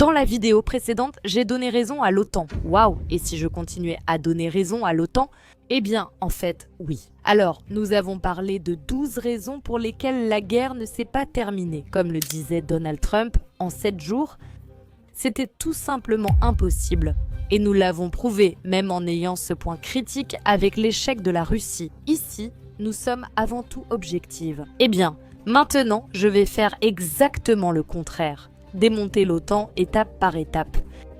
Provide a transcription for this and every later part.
Dans la vidéo précédente, j'ai donné raison à l'OTAN. Waouh! Et si je continuais à donner raison à l'OTAN? Eh bien, en fait, oui. Alors, nous avons parlé de 12 raisons pour lesquelles la guerre ne s'est pas terminée. Comme le disait Donald Trump, en 7 jours, c'était tout simplement impossible. Et nous l'avons prouvé, même en ayant ce point critique avec l'échec de la Russie. Ici, nous sommes avant tout objectives. Eh bien, maintenant, je vais faire exactement le contraire. Démonter l'OTAN étape par étape.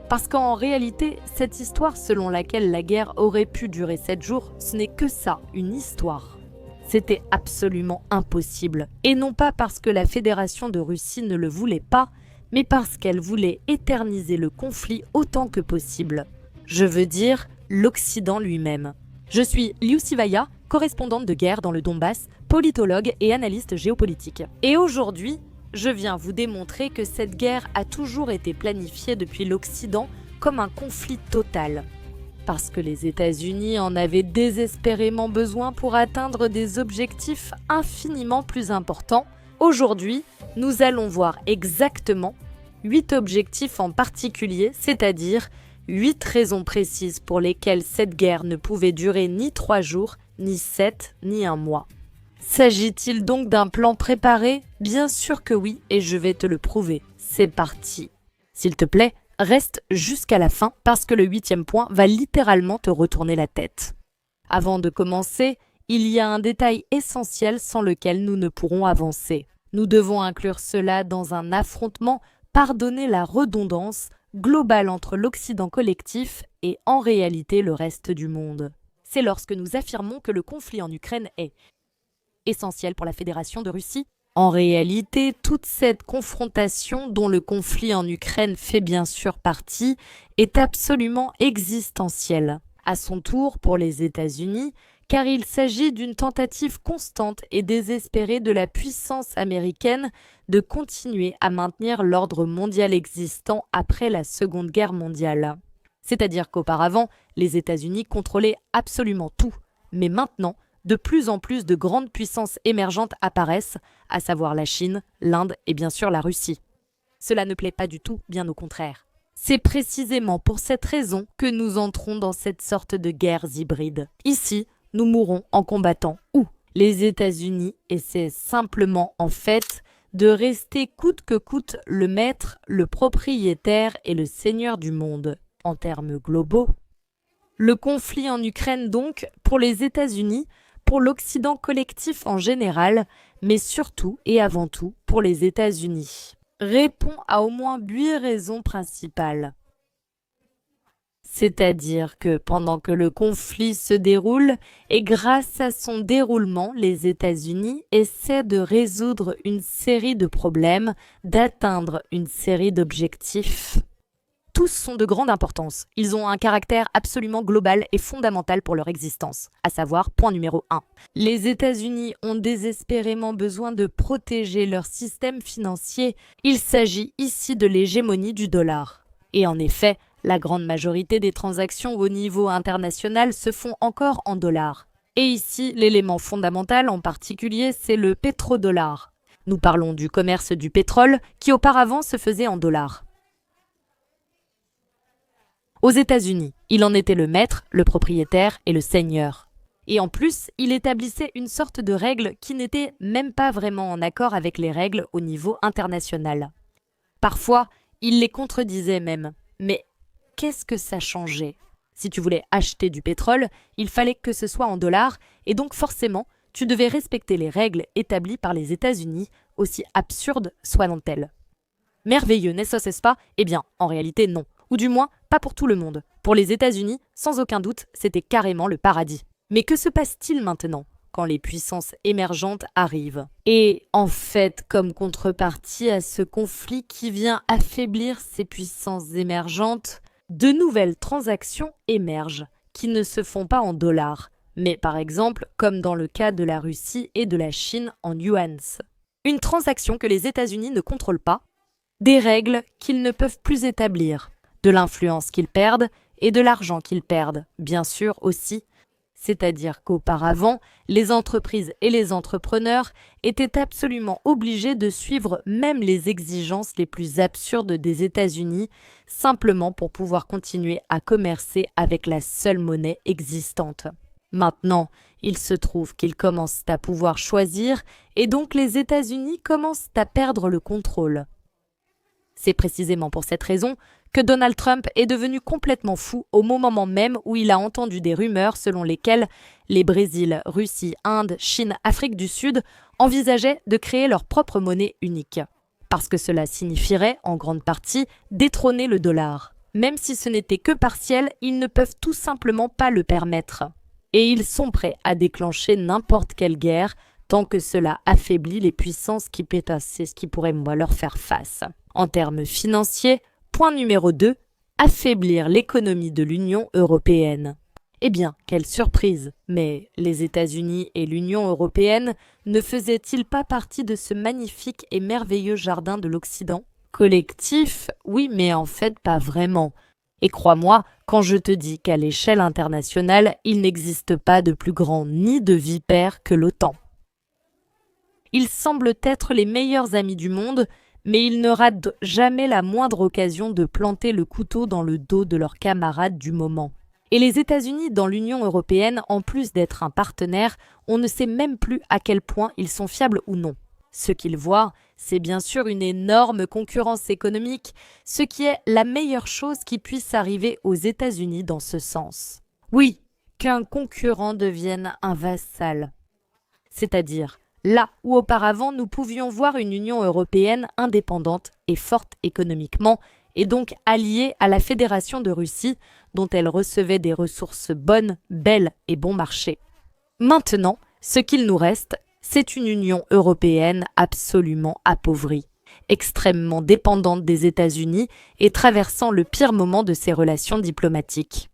Parce qu'en réalité, cette histoire selon laquelle la guerre aurait pu durer 7 jours, ce n'est que ça, une histoire. C'était absolument impossible. Et non pas parce que la Fédération de Russie ne le voulait pas, mais parce qu'elle voulait éterniser le conflit autant que possible. Je veux dire, l'Occident lui-même. Je suis Liu Sivaya, correspondante de guerre dans le Donbass, politologue et analyste géopolitique. Et aujourd'hui, je viens vous démontrer que cette guerre a toujours été planifiée depuis l'Occident comme un conflit total. Parce que les États-Unis en avaient désespérément besoin pour atteindre des objectifs infiniment plus importants. Aujourd'hui, nous allons voir exactement 8 objectifs en particulier, c'est-à-dire 8 raisons précises pour lesquelles cette guerre ne pouvait durer ni 3 jours, ni 7, ni 1 mois. S'agit-il donc d'un plan préparé? Bien sûr que oui, et je vais te le prouver. C'est parti. S'il te plaît, reste jusqu'à la fin parce que le 8e point va littéralement te retourner la tête. Avant de commencer, il y a un détail essentiel sans lequel nous ne pourrons avancer. Nous devons inclure cela dans un affrontement, pardonner la redondance, globale entre l'Occident collectif et en réalité le reste du monde. C'est lorsque nous affirmons que le conflit en Ukraine est essentiel pour la Fédération de Russie. En réalité, toute cette confrontation dont le conflit en Ukraine fait bien sûr partie est absolument existentielle. À son tour pour les États-Unis, car il s'agit d'une tentative constante et désespérée de la puissance américaine de continuer à maintenir l'ordre mondial existant après la Seconde Guerre mondiale. C'est-à-dire qu'auparavant, les États-Unis contrôlaient absolument tout, mais maintenant, de plus en plus de grandes puissances émergentes apparaissent, à savoir la Chine, l'Inde et bien sûr la Russie. Cela ne plaît pas du tout, bien au contraire. C'est précisément pour cette raison que nous entrons dans cette sorte de guerres hybrides. Ici, nous mourrons en combattant où? Les États-Unis essaient simplement en fait de rester coûte que coûte le maître, le propriétaire et le seigneur du monde. En termes globaux, le conflit en Ukraine donc, pour les États-Unis, pour l'Occident collectif en général, mais surtout et avant tout pour les États-Unis, répond à au moins 8 raisons principales. C'est-à-dire que pendant que le conflit se déroule, et grâce à son déroulement, les États-Unis essaient de résoudre une série de problèmes, d'atteindre une série d'objectifs. Tous sont de grande importance. Ils ont un caractère absolument global et fondamental pour leur existence, à savoir point numéro 1. Les États-Unis ont désespérément besoin de protéger leur système financier. Il s'agit ici de l'hégémonie du dollar. Et en effet, la grande majorité des transactions au niveau international se font encore en dollars. Et ici, l'élément fondamental en particulier, c'est le pétrodollar. Nous parlons du commerce du pétrole qui auparavant se faisait en dollars. Aux États-Unis, il en était le maître, le propriétaire et le seigneur. Et en plus, il établissait une sorte de règles qui n'étaient même pas vraiment en accord avec les règles au niveau international. Parfois, il les contredisait même. Mais qu'est-ce que ça changeait? Si tu voulais acheter du pétrole, il fallait que ce soit en dollars, et donc forcément, tu devais respecter les règles établies par les États-Unis, aussi absurdes soient-elles. Merveilleux, n'est-ce pas? Eh bien, en réalité, non. Ou du moins, pas pour tout le monde. Pour les États-Unis, sans aucun doute, c'était carrément le paradis. Mais que se passe-t-il maintenant, quand les puissances émergentes arrivent? Et en fait, comme contrepartie à ce conflit qui vient affaiblir ces puissances émergentes, de nouvelles transactions émergent, qui ne se font pas en dollars, mais par exemple, comme dans le cas de la Russie et de la Chine en yuans. Une transaction que les États-Unis ne contrôlent pas, des règles qu'ils ne peuvent plus établir, de l'influence qu'ils perdent et de l'argent qu'ils perdent, bien sûr aussi. C'est-à-dire qu'auparavant, les entreprises et les entrepreneurs étaient absolument obligés de suivre même les exigences les plus absurdes des États-Unis, simplement pour pouvoir continuer à commercer avec la seule monnaie existante. Maintenant, il se trouve qu'ils commencent à pouvoir choisir et donc les États-Unis commencent à perdre le contrôle. C'est précisément pour cette raison que Donald Trump est devenu complètement fou au moment même où il a entendu des rumeurs selon lesquelles les Brésil, Russie, Inde, Chine, Afrique du Sud envisageaient de créer leur propre monnaie unique. Parce que cela signifierait, en grande partie, détrôner le dollar. Même si ce n'était que partiel, ils ne peuvent tout simplement pas le permettre. Et ils sont prêts à déclencher n'importe quelle guerre tant que cela affaiblit les puissances qui pétassent, c'est ce qui pourrait leur faire face. En termes financiers, point numéro 2, affaiblir l'économie de l'Union européenne. Eh bien, quelle surprise! Mais les États-Unis et l'Union européenne ne faisaient-ils pas partie de ce magnifique et merveilleux jardin de l'Occident? Collectif, oui, mais en fait pas vraiment. Et crois-moi, quand je te dis qu'à l'échelle internationale, il n'existe pas de plus grand nid de vipères que l'OTAN. Ils semblent être les meilleurs amis du monde, mais ils ne ratent jamais la moindre occasion de planter le couteau dans le dos de leurs camarades du moment. Et les États-Unis dans l'Union européenne, en plus d'être un partenaire, on ne sait même plus à quel point ils sont fiables ou non. Ce qu'ils voient, c'est bien sûr une énorme concurrence économique, ce qui est la meilleure chose qui puisse arriver aux États-Unis dans ce sens. Oui, qu'un concurrent devienne un vassal. C'est-à-dire, là où auparavant nous pouvions voir une Union européenne indépendante et forte économiquement, et donc alliée à la Fédération de Russie, dont elle recevait des ressources bonnes, belles et bon marché. Maintenant, ce qu'il nous reste, c'est une Union européenne absolument appauvrie, extrêmement dépendante des États-Unis et traversant le pire moment de ses relations diplomatiques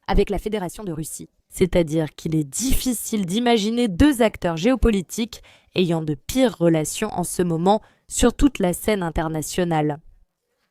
avec la Fédération de Russie. C'est-à-dire qu'il est difficile d'imaginer deux acteurs géopolitiques ayant de pires relations en ce moment sur toute la scène internationale.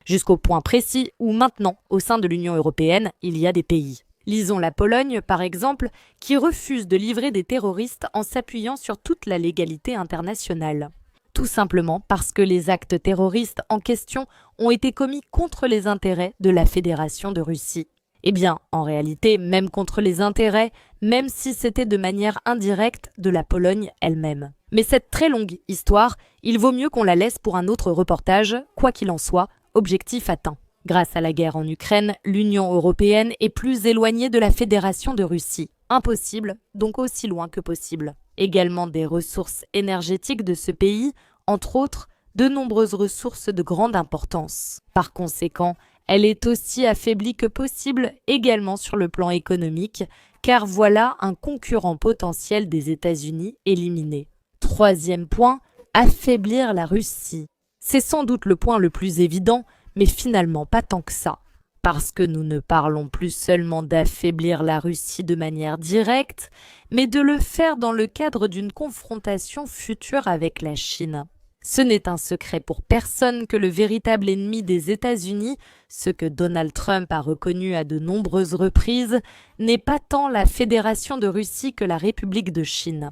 Jusqu'au point précis où maintenant, au sein de l'Union européenne, il y a des pays. Lisons la Pologne, par exemple, qui refuse de livrer des terroristes en s'appuyant sur toute la légalité internationale. Tout simplement parce que les actes terroristes en question ont été commis contre les intérêts de la Fédération de Russie. Eh bien, en réalité, même contre les intérêts, même si c'était de manière indirecte de la Pologne elle-même. Mais cette très longue histoire, il vaut mieux qu'on la laisse pour un autre reportage, quoi qu'il en soit, objectif atteint. Grâce à la guerre en Ukraine, l'Union européenne est plus éloignée de la Fédération de Russie. Impossible, donc aussi loin que possible. Également des ressources énergétiques de ce pays, entre autres, de nombreuses ressources de grande importance. Par conséquent, elle est aussi affaiblie que possible également sur le plan économique, car voilà un concurrent potentiel des États-Unis éliminé. Troisième point, affaiblir la Russie. C'est sans doute le point le plus évident, mais finalement pas tant que ça. Parce que nous ne parlons plus seulement d'affaiblir la Russie de manière directe, mais de le faire dans le cadre d'une confrontation future avec la Chine. Ce n'est un secret pour personne que le véritable ennemi des États-Unis, ce que Donald Trump a reconnu à de nombreuses reprises, n'est pas tant la Fédération de Russie que la République de Chine.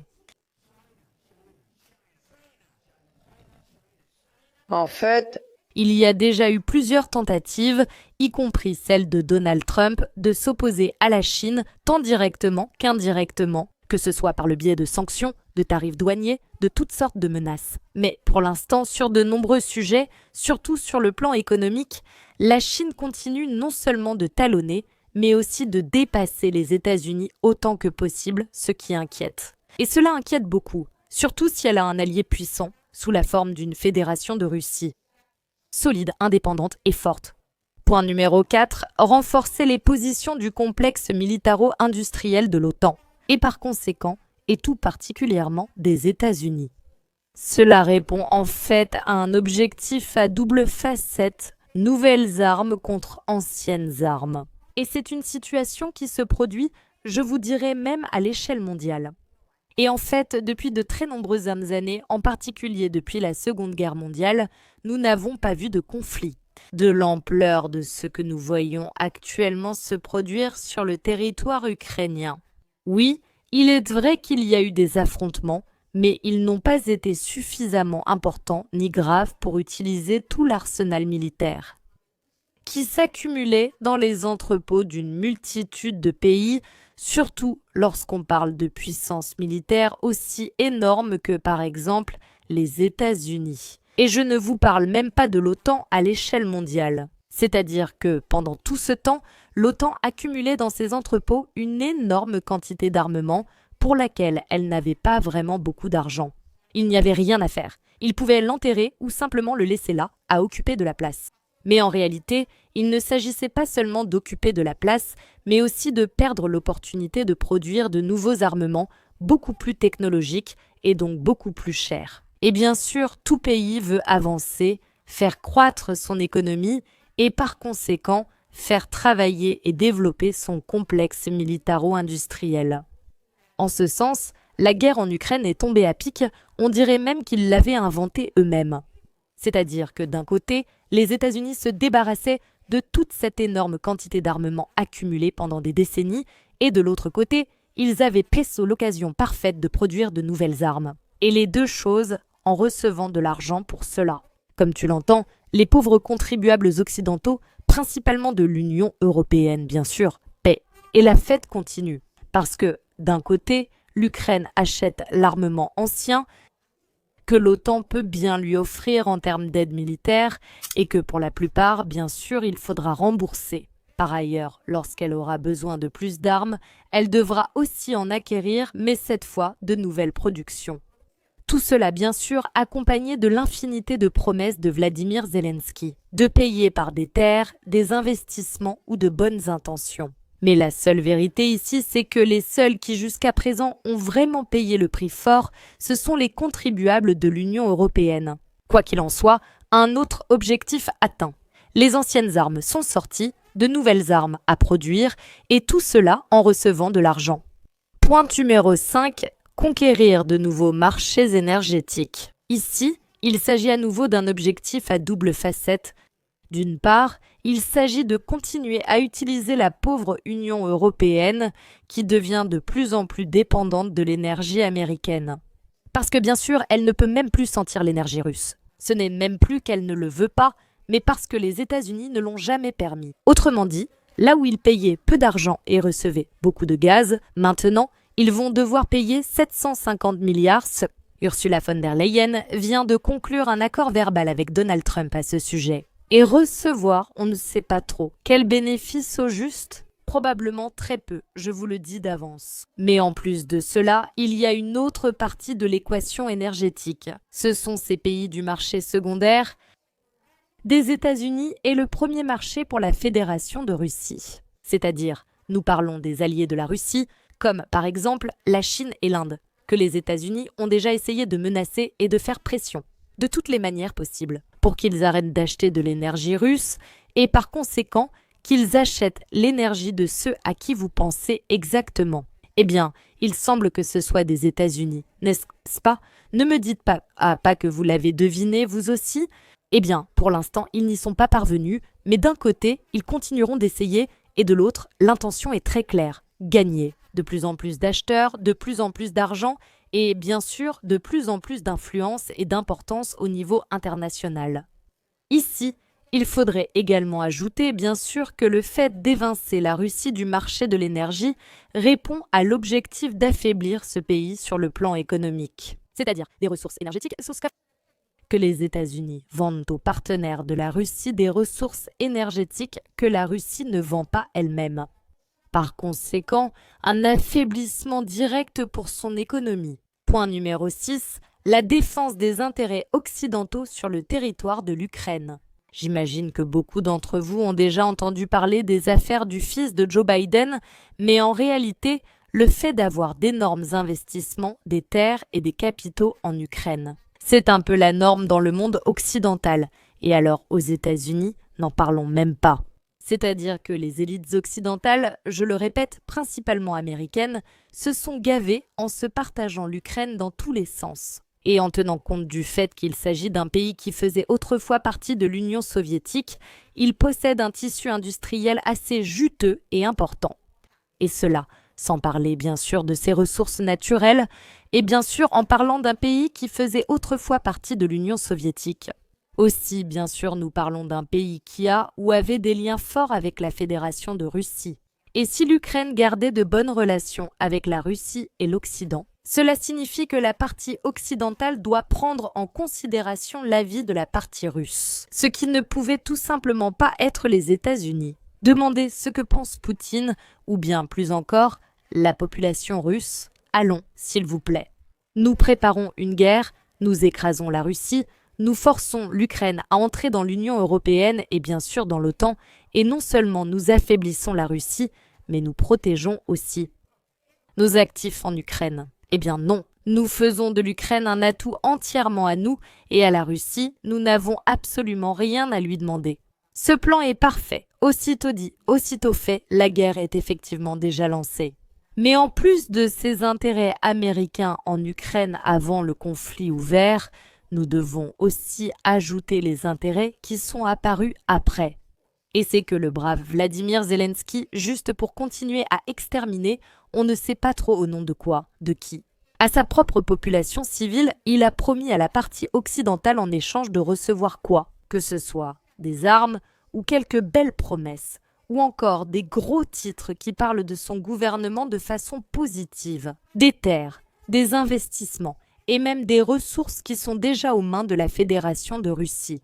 En fait, Il y a déjà eu plusieurs tentatives, y compris celle de Donald Trump, de s'opposer à la Chine tant directement qu'indirectement, que ce soit par le biais de sanctions, de tarifs douaniers, de toutes sortes de menaces. Mais pour l'instant, sur de nombreux sujets, surtout sur le plan économique, la Chine continue non seulement de talonner, mais aussi de dépasser les États-Unis autant que possible, ce qui inquiète. Et cela inquiète beaucoup, surtout si elle a un allié puissant, sous la forme d'une fédération de Russie. Solide, indépendante et forte. Point numéro 4, renforcer les positions du complexe militaro-industriel de l'OTAN, et par conséquent, et tout particulièrement des États-Unis. Cela répond en fait à un objectif à double facette, nouvelles armes contre anciennes armes. Et c'est une situation qui se produit, je vous dirais même à l'échelle mondiale. Et en fait, depuis de très nombreuses années, en particulier depuis la Seconde Guerre mondiale, nous n'avons pas vu de conflit. De l'ampleur de ce que nous voyons actuellement se produire sur le territoire ukrainien. Oui, il est vrai qu'il y a eu des affrontements, mais ils n'ont pas été suffisamment importants ni graves pour utiliser tout l'arsenal militaire, qui s'accumulait dans les entrepôts d'une multitude de pays, surtout lorsqu'on parle de puissances militaires aussi énormes que par exemple les États-Unis. Et je ne vous parle même pas de l'OTAN à l'échelle mondiale. C'est-à-dire que pendant tout ce temps, l'OTAN accumulait dans ses entrepôts une énorme quantité d'armement pour laquelle elle n'avait pas vraiment beaucoup d'argent. Il n'y avait rien à faire. Ils pouvaient l'enterrer ou simplement le laisser là, à occuper de la place. Mais en réalité, il ne s'agissait pas seulement d'occuper de la place, mais aussi de perdre l'opportunité de produire de nouveaux armements beaucoup plus technologiques et donc beaucoup plus chers. Et bien sûr, tout pays veut avancer, faire croître son économie et par conséquent faire travailler et développer son complexe militaro-industriel. En ce sens, la guerre en Ukraine est tombée à pic, on dirait même qu'ils l'avaient inventée eux-mêmes. C'est-à-dire que d'un côté, les États-Unis se débarrassaient de toute cette énorme quantité d'armement accumulée pendant des décennies, et de l'autre côté, ils avaient presso l'occasion parfaite de produire de nouvelles armes. Et les deux choses en recevant de l'argent pour cela. Comme tu l'entends, les pauvres contribuables occidentaux, principalement de l'Union européenne bien sûr, paient. Et la fête continue. Parce que, d'un côté, l'Ukraine achète l'armement ancien que l'OTAN peut bien lui offrir en termes d'aide militaire et que pour la plupart, bien sûr, il faudra rembourser. Par ailleurs, lorsqu'elle aura besoin de plus d'armes, elle devra aussi en acquérir, mais cette fois de nouvelles productions. Tout cela, bien sûr, accompagné de l'infinité de promesses de Vladimir Zelensky, de payer par des terres, des investissements ou de bonnes intentions. Mais la seule vérité ici, c'est que les seuls qui jusqu'à présent ont vraiment payé le prix fort, ce sont les contribuables de l'Union européenne. Quoi qu'il en soit, un autre objectif atteint. Les anciennes armes sont sorties, de nouvelles armes à produire, et tout cela en recevant de l'argent. Point numéro 5. Conquérir de nouveaux marchés énergétiques. Ici, il s'agit à nouveau d'un objectif à double facette. D'une part, il s'agit de continuer à utiliser la pauvre Union européenne qui devient de plus en plus dépendante de l'énergie américaine. Parce que bien sûr, elle ne peut même plus sentir l'énergie russe. Ce n'est même plus qu'elle ne le veut pas, mais parce que les États-Unis ne l'ont jamais permis. Autrement dit, là où ils payaient peu d'argent et recevaient beaucoup de gaz, maintenant, ils vont devoir payer 750 milliards. Ursula von der Leyen vient de conclure un accord verbal avec Donald Trump à ce sujet. Et recevoir, on ne sait pas trop. Quel bénéfice au juste ? Probablement très peu, je vous le dis d'avance. Mais en plus de cela, il y a une autre partie de l'équation énergétique. Ce sont ces pays du marché secondaire des États-Unis et le premier marché pour la Fédération de Russie. C'est-à-dire, nous parlons des alliés de la Russie, comme par exemple la Chine et l'Inde, que les États-Unis ont déjà essayé de menacer et de faire pression, de toutes les manières possibles, pour qu'ils arrêtent d'acheter de l'énergie russe et par conséquent qu'ils achètent l'énergie de ceux à qui vous pensez exactement. Eh bien, il semble que ce soit des États-Unis, n'est-ce pas? Ne me dites pas que vous l'avez deviné vous aussi. Eh bien, pour l'instant, ils n'y sont pas parvenus, mais d'un côté, ils continueront d'essayer et de l'autre, l'intention est très claire, gagner. De plus en plus d'acheteurs, de plus en plus d'argent et bien sûr de plus en plus d'influence et d'importance au niveau international. Ici, il faudrait également ajouter bien sûr que le fait d'évincer la Russie du marché de l'énergie répond à l'objectif d'affaiblir ce pays sur le plan économique, c'est-à-dire des ressources énergétiques que les États-Unis vendent aux partenaires de la Russie des ressources énergétiques que la Russie ne vend pas elle-même. Par conséquent, un affaiblissement direct pour son économie. Point numéro 6, la défense des intérêts occidentaux sur le territoire de l'Ukraine. J'imagine que beaucoup d'entre vous ont déjà entendu parler des affaires du fils de Joe Biden, mais en réalité, le fait d'avoir d'énormes investissements, des terres et des capitaux en Ukraine. C'est un peu la norme dans le monde occidental, et alors aux États-Unis, n'en parlons même pas. C'est-à-dire que les élites occidentales, je le répète, principalement américaines, se sont gavées en se partageant l'Ukraine dans tous les sens. Et en tenant compte du fait qu'il s'agit d'un pays qui faisait autrefois partie de l'Union soviétique, il possède un tissu industriel assez juteux et important. Et cela sans parler bien sûr de ses ressources naturelles, et bien sûr en parlant d'un pays qui faisait autrefois partie de l'Union soviétique. Aussi, bien sûr, nous parlons d'un pays qui a ou avait des liens forts avec la Fédération de Russie. Et si l'Ukraine gardait de bonnes relations avec la Russie et l'Occident, cela signifie que la partie occidentale doit prendre en considération l'avis de la partie russe, ce qui ne pouvait tout simplement pas être les États-Unis. Demandez ce que pense Poutine, ou bien plus encore, la population russe. Allons, s'il vous plaît. Nous préparons une guerre, nous écrasons la Russie, nous forçons l'Ukraine à entrer dans l'Union européenne et bien sûr dans l'OTAN, et non seulement nous affaiblissons la Russie, mais nous protégeons aussi nos actifs en Ukraine. Eh bien non, nous faisons de l'Ukraine un atout entièrement à nous, et à la Russie, nous n'avons absolument rien à lui demander. Ce plan est parfait. Aussitôt dit, aussitôt fait, la guerre est effectivement déjà lancée. Mais en plus de ces intérêts américains en Ukraine avant le conflit ouvert, nous devons aussi ajouter les intérêts qui sont apparus après. Et c'est que le brave Vladimir Zelensky, juste pour continuer à exterminer, on ne sait pas trop au nom de quoi, de qui. À sa propre population civile, il a promis à la partie occidentale en échange de recevoir quoi? Que ce soit des armes ou quelques belles promesses, ou encore des gros titres qui parlent de son gouvernement de façon positive, des terres, des investissements et même des ressources qui sont déjà aux mains de la Fédération de Russie.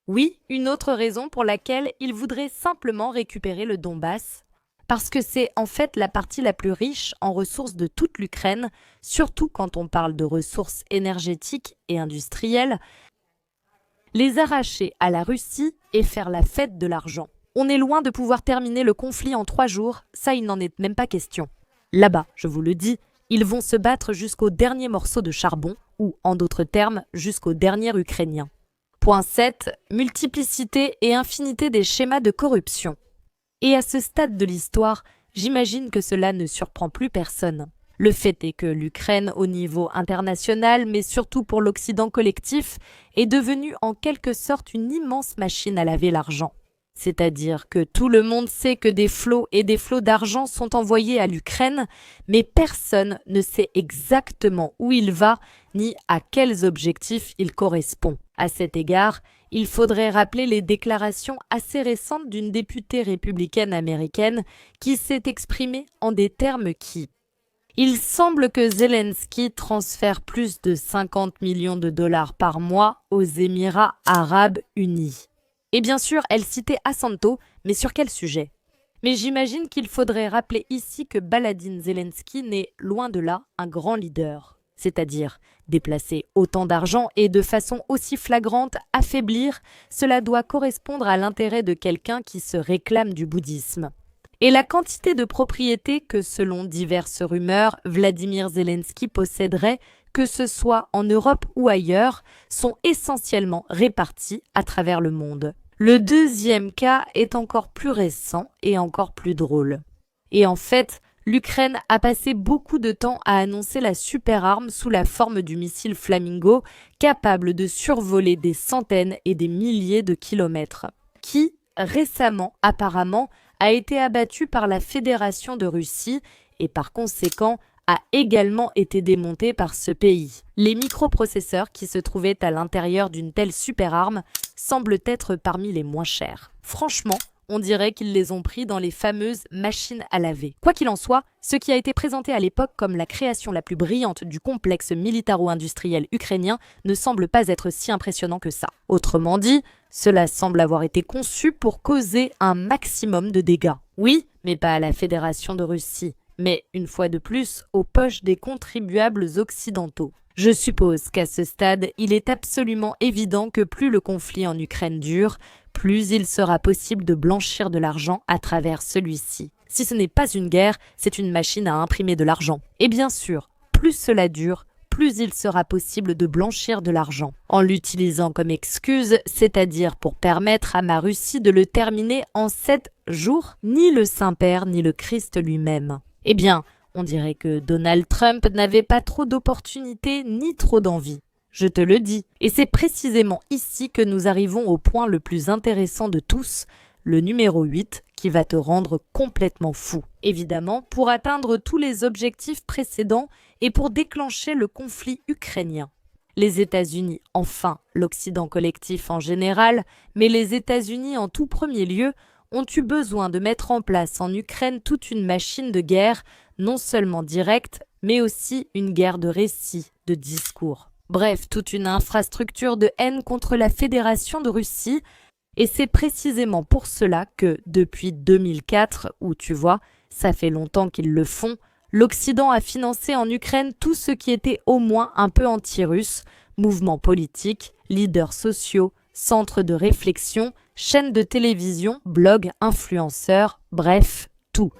Oui, une autre raison pour laquelle il voudrait simplement récupérer le Donbass, parce que c'est en fait la partie la plus riche en ressources de toute l'Ukraine, surtout quand on parle de ressources énergétiques et industrielles, les arracher à la Russie et faire la fête de l'argent. On est loin de pouvoir terminer le conflit en 3 jours, ça il n'en est même pas question. Là-bas, je vous le dis, ils vont se battre jusqu'au dernier morceau de charbon, ou en d'autres termes, jusqu'au dernier Ukrainien. Point 7. Multiplicité et infinité des schémas de corruption. Et à ce stade de l'histoire, j'imagine que cela ne surprend plus personne. Le fait est que l'Ukraine, au niveau international, mais surtout pour l'Occident collectif, est devenue en quelque sorte une immense machine à laver l'argent. C'est-à-dire que tout le monde sait que des flots et des flots d'argent sont envoyés à l'Ukraine, mais personne ne sait exactement où il va ni à quels objectifs il correspond. À cet égard, il faudrait rappeler les déclarations assez récentes d'une députée républicaine américaine qui s'est exprimée en des termes qui: il semble que Zelensky transfère plus de 50 millions de dollars par mois aux Émirats arabes unis. Et bien sûr, elle citait Assanto, mais sur quel sujet? Mais j'imagine qu'il faudrait rappeler ici que Baladine Zelensky n'est loin de là un grand leader. C'est-à-dire déplacer autant d'argent et de façon aussi flagrante affaiblir, cela doit correspondre à l'intérêt de quelqu'un qui se réclame du bouddhisme. Et la quantité de propriétés que, selon diverses rumeurs, Vladimir Zelensky posséderait, que ce soit en Europe ou ailleurs, sont essentiellement réparties à travers le monde. Le deuxième cas est encore plus récent et encore plus drôle. Et en fait, l'Ukraine a passé beaucoup de temps à annoncer la super-arme sous la forme du missile Flamingo, capable de survoler des centaines et des milliers de kilomètres, qui, récemment, apparemment, a été abattu par la Fédération de Russie et par conséquent a également été démonté par ce pays. Les microprocesseurs qui se trouvaient à l'intérieur d'une telle super-arme semblent être parmi les moins chers. Franchement, on dirait qu'ils les ont pris dans les fameuses machines à laver. Quoi qu'il en soit, ce qui a été présenté à l'époque comme la création la plus brillante du complexe militaro-industriel ukrainien ne semble pas être si impressionnant que ça. Autrement dit, cela semble avoir été conçu pour causer un maximum de dégâts. Oui, mais pas à la Fédération de Russie, mais une fois de plus aux poches des contribuables occidentaux. Je suppose qu'à ce stade, il est absolument évident que plus le conflit en Ukraine dure, plus il sera possible de blanchir de l'argent à travers celui-ci. Si ce n'est pas une guerre, c'est une machine à imprimer de l'argent. Et bien sûr, plus cela dure, plus il sera possible de blanchir de l'argent. En l'utilisant comme excuse, c'est-à-dire pour permettre à ma Russie de le terminer en 7 jours, ni le Saint-Père ni le Christ lui-même. Eh bien, on dirait que Donald Trump n'avait pas trop d'opportunités ni trop d'envie. Je te le dis. Et c'est précisément ici que nous arrivons au point le plus intéressant de tous, le numéro 8, qui va te rendre complètement fou. Évidemment, pour atteindre tous les objectifs précédents et pour déclencher le conflit ukrainien. Les États-Unis, enfin l'Occident collectif en général, mais les États-Unis en tout premier lieu, ont eu besoin de mettre en place en Ukraine toute une machine de guerre, non seulement directe, mais aussi une guerre de récits, de discours. Bref, toute une infrastructure de haine contre la Fédération de Russie, et c'est précisément pour cela que, depuis 2004, où tu vois, ça fait longtemps qu'ils le font, l'Occident a financé en Ukraine tout ce qui était au moins un peu anti-russe, mouvements politiques, leaders sociaux, centres de réflexion, chaînes de télévision, blogs, influenceurs, bref, tout.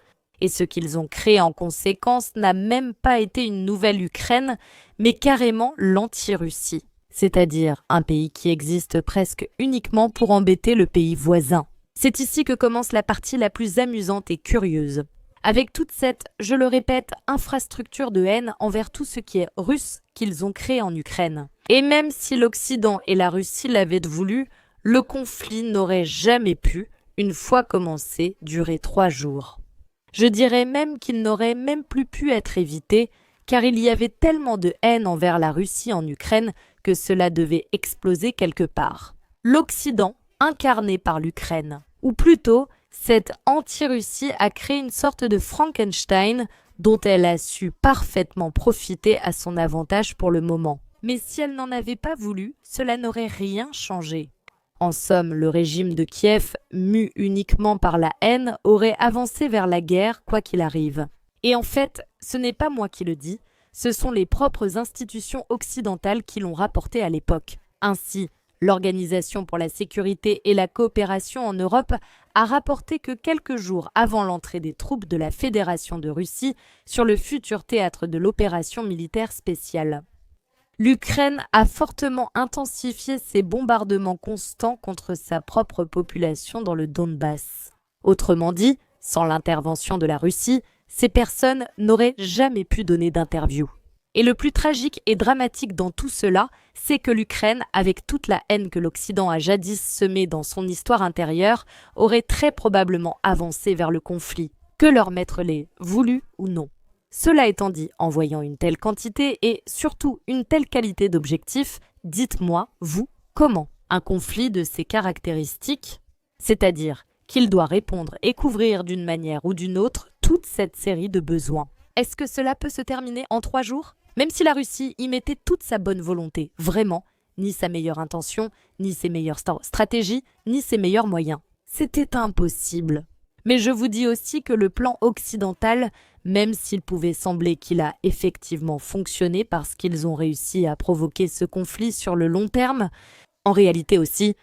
Et ce qu'ils ont créé en conséquence n'a même pas été une nouvelle Ukraine, mais carrément l'anti-Russie. C'est-à-dire un pays qui existe presque uniquement pour embêter le pays voisin. C'est ici que commence la partie la plus amusante et curieuse. Avec toute cette, je le répète, infrastructure de haine envers tout ce qui est russe qu'ils ont créé en Ukraine. Et même si l'Occident et la Russie l'avaient voulu, le conflit n'aurait jamais pu, une fois commencé, durer 3 jours. Je dirais même qu'il n'aurait même plus pu être évité, car il y avait tellement de haine envers la Russie en Ukraine que cela devait exploser quelque part. L'Occident, incarné par l'Ukraine, ou plutôt, cette anti-Russie a créé une sorte de Frankenstein dont elle a su parfaitement profiter à son avantage pour le moment. Mais si elle n'en avait pas voulu, cela n'aurait rien changé. En somme, le régime de Kiev, mu uniquement par la haine, aurait avancé vers la guerre quoi qu'il arrive. Et en fait, ce n'est pas moi qui le dis, ce sont les propres institutions occidentales qui l'ont rapporté à l'époque. Ainsi, l'Organisation pour la sécurité et la coopération en Europe a rapporté que quelques jours avant l'entrée des troupes de la Fédération de Russie sur le futur théâtre de l'opération militaire spéciale, l'Ukraine a fortement intensifié ses bombardements constants contre sa propre population dans le Donbass. Autrement dit, sans l'intervention de la Russie, ces personnes n'auraient jamais pu donner d'interview. Et le plus tragique et dramatique dans tout cela, c'est que l'Ukraine, avec toute la haine que l'Occident a jadis semée dans son histoire intérieure, aurait très probablement avancé vers le conflit, que leur maître l'ait voulu ou non. Cela étant dit, en voyant une telle quantité et surtout une telle qualité d'objectifs, dites-moi, vous, comment un conflit de ces caractéristiques, c'est-à-dire qu'il doit répondre et couvrir d'une manière ou d'une autre toute cette série de besoins. Est-ce que cela peut se terminer en 3 jours ? Même si la Russie y mettait toute sa bonne volonté, vraiment, ni sa meilleure intention, ni ses meilleures stratégies, ni ses meilleurs moyens. C'était impossible. Mais je vous dis aussi que le plan occidental, même s'il pouvait sembler qu'il a effectivement fonctionné parce qu'ils ont réussi à provoquer ce conflit sur le long terme, en réalité aussi,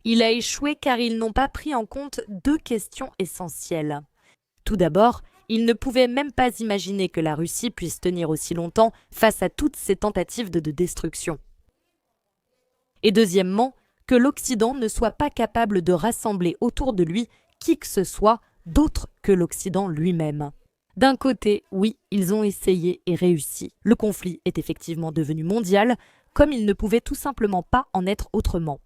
il a échoué car ils n'ont pas pris en compte 2 questions essentielles. Tout d'abord, ils ne pouvaient même pas imaginer que la Russie puisse tenir aussi longtemps face à toutes ces tentatives de destruction. Et deuxièmement, que l'Occident ne soit pas capable de rassembler autour de lui qui que ce soit d'autre que l'Occident lui-même. D'un côté, oui, ils ont essayé et réussi. Le conflit est effectivement devenu mondial, comme il ne pouvait tout simplement pas en être autrement.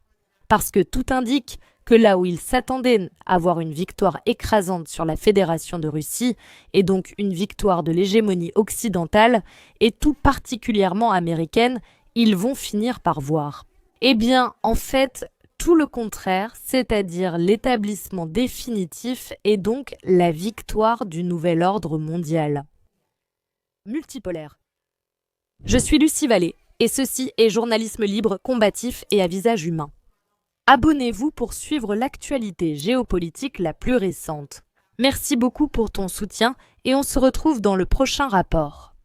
Parce que tout indique que là où ils s'attendaient à voir une victoire écrasante sur la Fédération de Russie, et donc une victoire de l'hégémonie occidentale, et tout particulièrement américaine, ils vont finir par voir. Eh bien, en fait, tout le contraire, c'est-à-dire l'établissement définitif et donc la victoire du nouvel ordre mondial. Multipolaire. Je suis Lucie Vallée, et ceci est Journalisme libre, combatif et à visage humain. Abonnez-vous pour suivre l'actualité géopolitique la plus récente. Merci beaucoup pour ton soutien et on se retrouve dans le prochain rapport.